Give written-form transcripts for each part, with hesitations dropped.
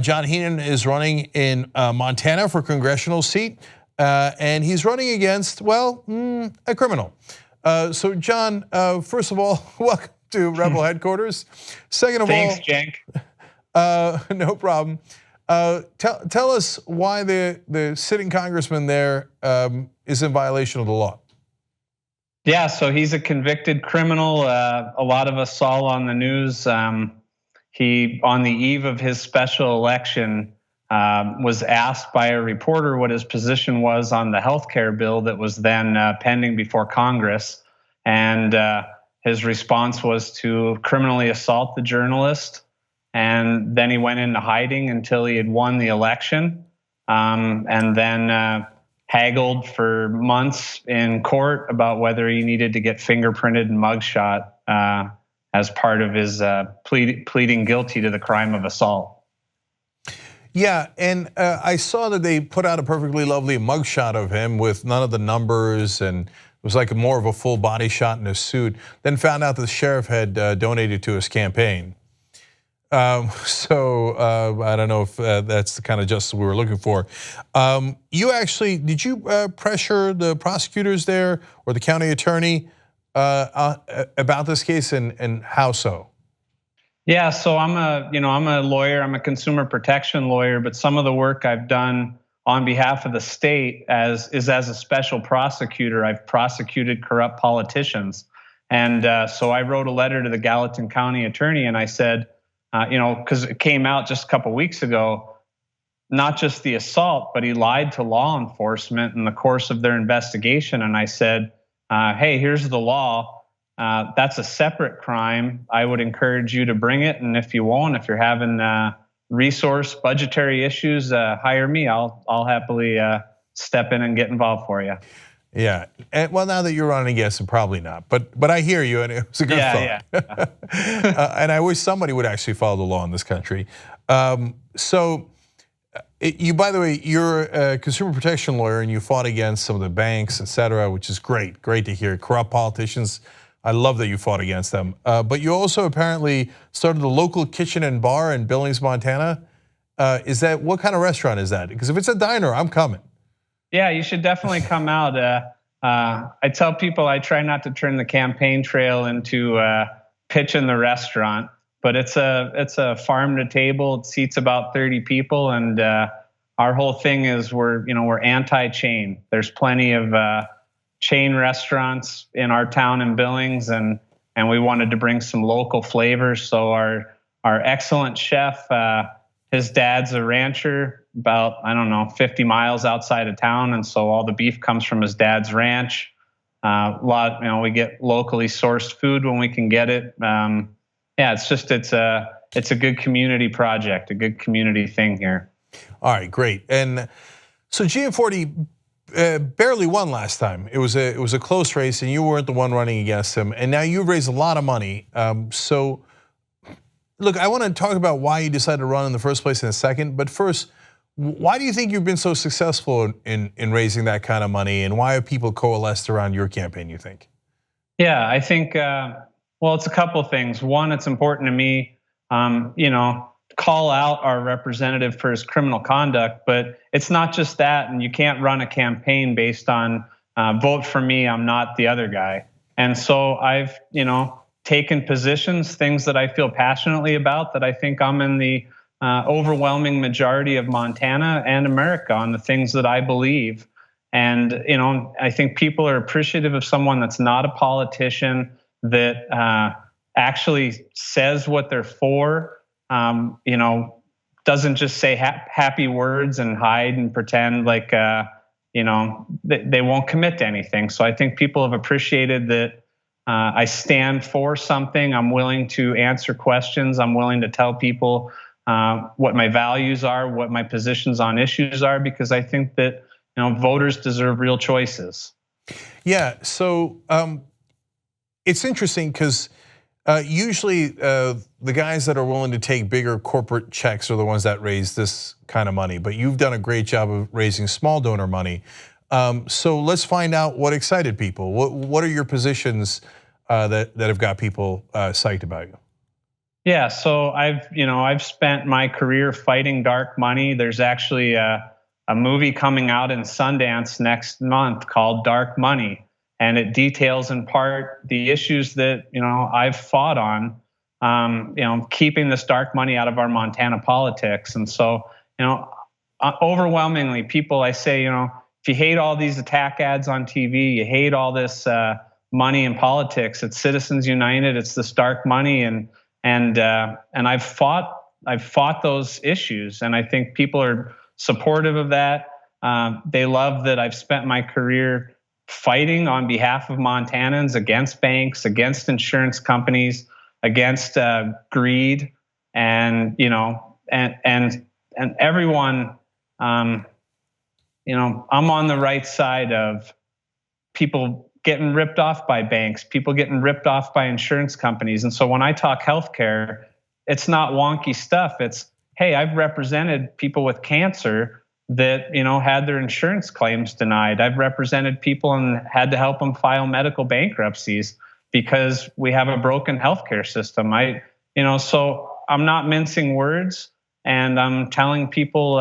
John Heenan is running in Montana for congressional seat, and he's running against, well, a criminal. So John, first of all, welcome to Rebel headquarters. Second of Thanks, all, Cenk. no problem. Tell us why the sitting congressman there is in violation of the law. Yeah, so he's a convicted criminal. A lot of us saw on the news. He, on the eve of his special election, was asked by a reporter what his position was on the health care bill that was then pending before Congress. And his response was to criminally assault the journalist. And then he went into hiding until he had won the election, and then haggled for months in court about whether he needed to get fingerprinted and mugshot as part of his pleading guilty to the crime of assault. Yeah, and I saw that they put out a perfectly lovely mugshot of him with none of the numbers, and it was like more of a full body shot in a suit. Then found out the sheriff had donated to his campaign. So I don't know if that's the kind of justice we were looking for. You actually, did you pressure the prosecutors there or the county attorney about this case, and how so? Yeah, so I'm a lawyer. I'm a consumer protection lawyer, but some of the work I've done on behalf of the state is as a special prosecutor. I've prosecuted corrupt politicians, and so I wrote a letter to the Gallatin County attorney, and I said, because it came out just a couple weeks ago, not just the assault, but he lied to law enforcement in the course of their investigation. And I said, hey, here's the law. That's a separate crime. I would encourage you to bring it. And if you won't, if you're having resource budgetary issues, hire me. I'll happily step in and get involved for you. Yeah, and well, now that you're running against him, probably not. But I hear you, and it was a good thought. Yeah. And I wish somebody would actually follow the law in this country. So, you, by the way, you're a consumer protection lawyer, and you fought against some of the banks, et cetera, which is great. Great to hear. Corrupt politicians, I love that you fought against them. But you also apparently started a local kitchen and bar in Billings, Montana. What kind of restaurant is that? Because if it's a diner, I'm coming. Yeah, you should definitely come out. I tell people I try not to turn the campaign trail into pitching the restaurant, but it's a farm to table. It seats about 30 people, and our whole thing is we're anti-chain. There's plenty of chain restaurants in our town in Billings, and we wanted to bring some local flavors. So our excellent chef, his dad's a rancher about, 50 miles outside of town, and so all the beef comes from his dad's ranch. We get locally sourced food when we can get it. It's a good community project, a good community thing here. All right, great. And so Gianforte barely won last time. It was a close race, and you weren't the one running against him. And now you've raised a lot of money. So look, I want to talk about why you decided to run in the first place in a second. But first, why do you think you've been so successful in raising that kind of money, and why have people coalesced around your campaign, you think? Yeah, I think, it's a couple of things. One, it's important to me, call out our representative for his criminal conduct, but it's not just that, and you can't run a campaign based on vote for me, I'm not the other guy. And so I've, taken positions, things that I feel passionately about, that I think I'm in the overwhelming majority of Montana and America on the things that I believe. And, I think people are appreciative of someone that's not a politician, that actually says what they're for, doesn't just say happy words and hide and pretend like, they won't commit to anything. So I think people have appreciated that I stand for something. I'm willing to answer questions. I'm willing to tell people what my values are, what my positions on issues are, because I think that voters deserve real choices. Yeah, so it's interesting because usually the guys that are willing to take bigger corporate checks are the ones that raise this kind of money, but you've done a great job of raising small donor money. So let's find out what excited people. What are your positions that have got people psyched about you? Yeah, so I've spent my career fighting dark money. There's actually a movie coming out in Sundance next month called Dark Money, and it details in part the issues that I've fought on, keeping this dark money out of our Montana politics. And so, overwhelmingly, people I say, if you hate all these attack ads on TV, you hate all this money in politics, it's Citizens United, it's this dark money, and I've fought those issues, and I think people are supportive of that. They love that I've spent my career fighting on behalf of Montanans against banks, against insurance companies, against greed, and everyone. I'm on the right side of people getting ripped off by banks, people getting ripped off by insurance companies. And so when I talk healthcare, it's not wonky stuff. It's, hey, I've represented people with cancer that had their insurance claims denied. I've represented people and had to help them file medical bankruptcies because we have a broken healthcare system. So I'm not mincing words, and I'm telling people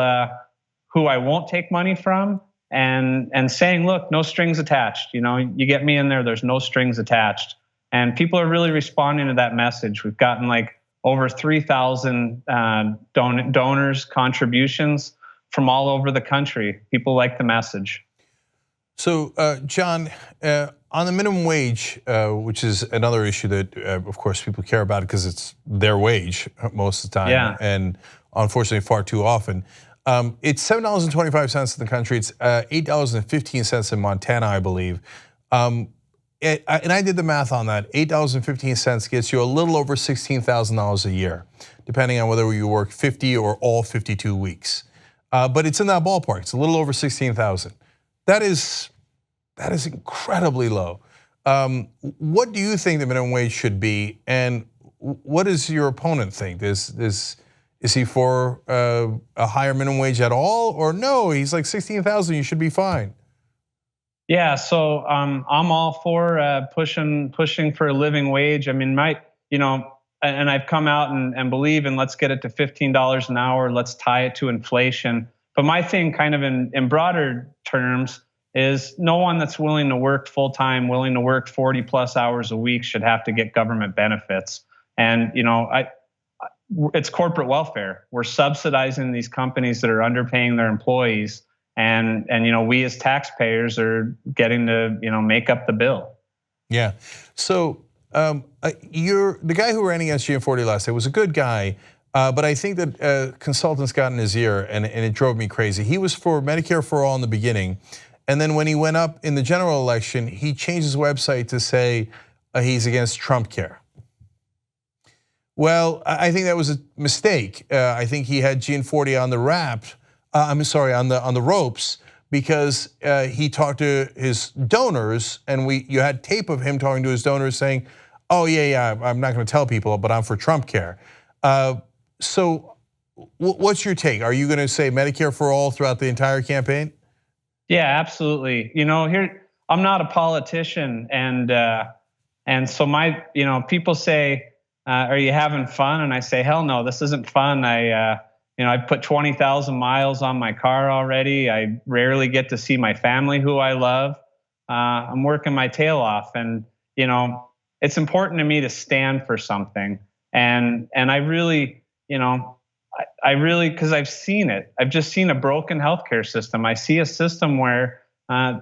who I won't take money from, and saying, look, no strings attached. You get me in there, there's no strings attached. And people are really responding to that message. We've gotten like over 3,000 donors, contributions from all over the country. People like the message. So, John, on the minimum wage, which is another issue that, of course, people care about because it's their wage most of the time, and unfortunately far too often. It's $7.25 in the country. It's $8.15 in Montana, I believe. And I did the math on that. $8.15 gets you a little over $16,000 a year, depending on whether you work 50 or all 52 weeks. But it's in that ballpark. It's a little over $16,000. That is incredibly low. What do you think the minimum wage should be, and what does your opponent think? Is he for a higher minimum wage at all, or no? He's like $16,000. You should be fine. Yeah, so I'm all for pushing for a living wage. I mean, and I've come out and believe in let's get it to $15 an hour. Let's tie it to inflation. But my thing, kind of in broader terms, is no one that's willing to work full time, willing to work 40 plus hours a week, should have to get government benefits. And it's corporate welfare. We're subsidizing these companies that are underpaying their employees, and we as taxpayers are getting to make up the bill. Yeah. So you're the guy who ran against Gianforte last day was a good guy, but I think that consultants got in his ear, and it drove me crazy. He was for Medicare for all in the beginning, and then when he went up in the general election, he changed his website to say he's against Trump care. Well, I think that was a mistake. I think he had Gianforte on the on the ropes, because he talked to his donors, and you had tape of him talking to his donors saying, "Oh yeah, I'm not going to tell people, but I'm for Trump care." So, what's your take? Are you going to say Medicare for all throughout the entire campaign? Yeah, absolutely. Here I'm not a politician, and so my people say, are you having fun? And I say, hell no, this isn't fun. I've put 20,000 miles on my car already. I rarely get to see my family who I love. I'm working my tail off, and it's important to me to stand for something. And I really, because I've seen it. I've just seen a broken healthcare system. I see a system where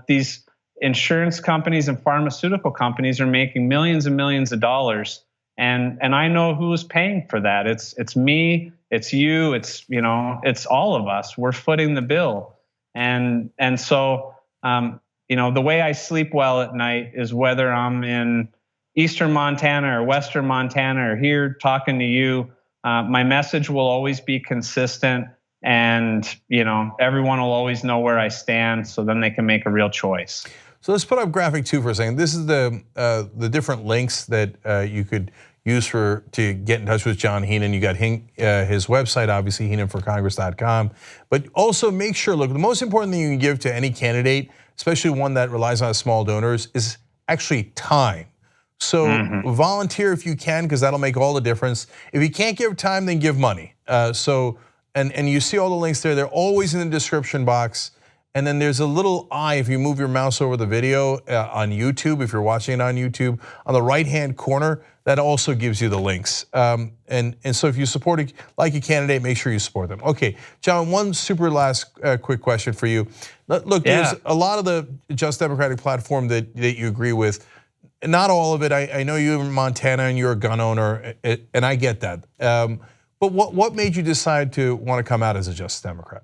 these insurance companies and pharmaceutical companies are making millions and millions of dollars. And I know who's paying for that. It's me, it's you, it's all of us. We're footing the bill. And so the way I sleep well at night is whether I'm in Eastern Montana or Western Montana or here talking to you. My message will always be consistent, and everyone will always know where I stand, so then they can make a real choice. So let's put up graphic 2 for a second. This is the different links that you could use to get in touch with John Heenan. You got his website, obviously, HeenanForCongress.com. But also make sure, look, the most important thing you can give to any candidate, especially one that relies on small donors, is actually time. So volunteer if you can, because that'll make all the difference. If you can't give time, then give money. And you see all the links there. They're always in the description box. And then there's a little eye if you move your mouse over the video on YouTube, if you're watching it on YouTube, on the right-hand corner, that also gives you the links. And so if you support like a candidate, make sure you support them. Okay, John, one super last quick question for you. Look, there's a lot of the Just Democratic platform that you agree with. Not all of it. I know you're in Montana and you're a gun owner, and I get that. But what made you decide to want to come out as a Just Democrat?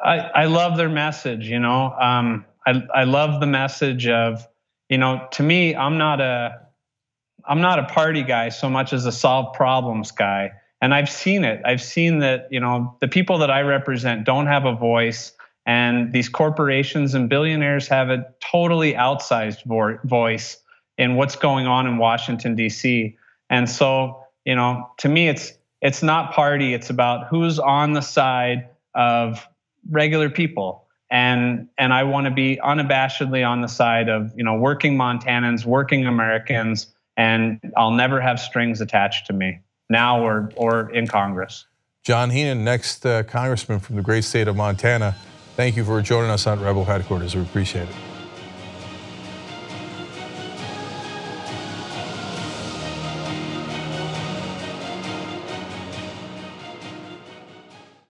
I love their message, I love the message of, to me, I'm not a party guy so much as a solve problems guy. And I've seen it. I've seen that, the people that I represent don't have a voice, and these corporations and billionaires have a totally outsized voice in what's going on in Washington, D.C. And so, to me, it's not party. It's about who's on the side of regular people, and I want to be unabashedly on the side of working Montanans, working Americans, and I'll never have strings attached to me now or in Congress. John Heenan, next congressman from the great state of Montana. Thank you for joining us on Rebel Headquarters. We appreciate it.